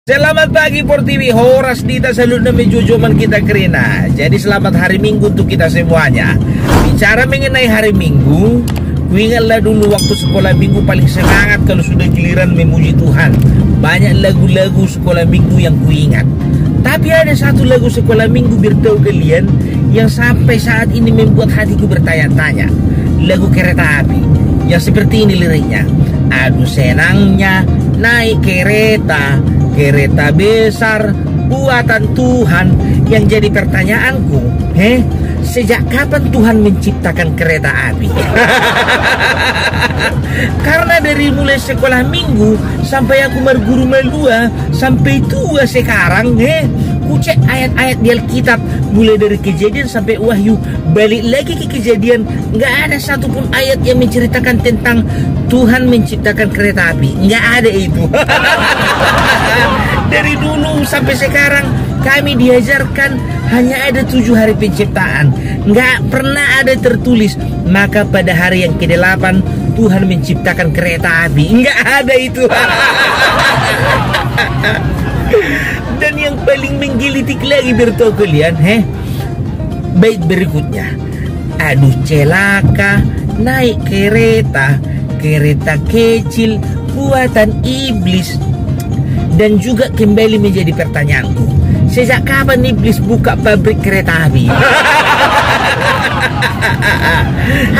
Selamat pagi Portivi, horas dita salut na jojoman kita kerena. Jadi selamat hari Minggu untuk kita semuanya. Bicara mengenai hari Minggu, kuingatlah dulu waktu sekolah Minggu paling semangat kalau sudah giliran memuji Tuhan. Banyak lagu-lagu sekolah Minggu yang kuingat. Tapi ada satu lagu sekolah Minggu beritahu kalian yang sampai saat ini membuat hatiku bertanya-tanya. Lagu Kereta Api yang seperti ini liriknya. Aduh senangnya naik kereta, kereta besar buatan Tuhan. Yang jadi pertanyaanku, sejak kapan Tuhan menciptakan kereta api? Karena dari mulai sekolah Minggu sampai aku berguru melua sampai tua sekarang, ku cek ayat-ayat di Alkitab mulai dari Kejadian sampai Wahyu, balik lagi ke Kejadian, nggak ada satupun ayat yang menceritakan tentang Tuhan menciptakan kereta api. Nggak ada itu. Dari dulu sampai sekarang kami diajarkan hanya ada 7 hari penciptaan. Nggak pernah ada tertulis maka pada hari yang ke-8 Tuhan menciptakan kereta api. Nggak ada itu. Dan yang paling menggelitik lagi beritahu kalian, bait berikutnya. Aduh celaka naik kereta, kereta kecil buatan iblis. Dan juga kembali menjadi pertanyaanku, sejak kapan iblis buka pabrik kereta api?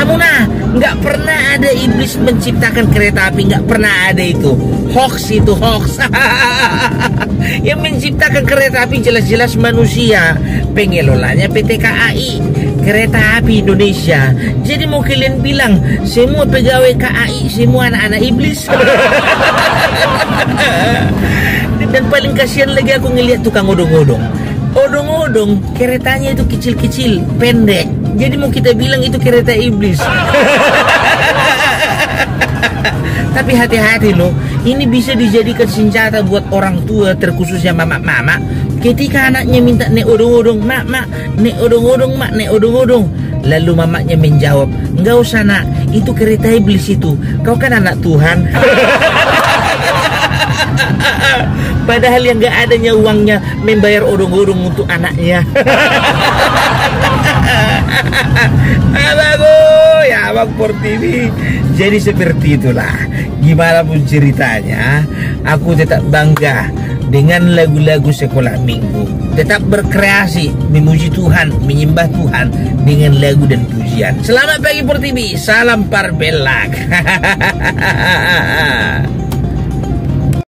Amuna, nggak pernah ada iblis menciptakan kereta api, nggak pernah ada itu. Hoax itu, hoax. Yang menciptakan kereta api jelas-jelas manusia, pengelolanya PT KAI, Kereta Api Indonesia. Jadi mau kalian bilang semua pegawai KAI semua anak-anak iblis? Dan paling kasihan lagi aku ngelihat tukang odong-odong. Odong-odong keretanya itu kecil-kecil, pendek. Jadi mau kita bilang itu kereta iblis. Tapi hati-hati loh, ini bisa dijadikan senjata buat orang tua, terkhususnya mama-mama. Ketika anaknya minta nek odong-odong, mak, nek odong-odong, mak, nek odong-odong. Lalu mamanya menjawab, enggak usah nak, itu kereta iblis itu. Kau kan anak Tuhan. Padahal yang gak adanya uangnya membayar odong-odong untuk anaknya. Abangku, ya Abang Portivi. Jadi seperti itulah. Gimana pun ceritanya, aku tetap bangga dengan lagu-lagu sekolah Minggu. Tetap berkreasi, memuji Tuhan, menyembah Tuhan dengan lagu dan pujian. Selamat pagi Portivi, salam Parbelak.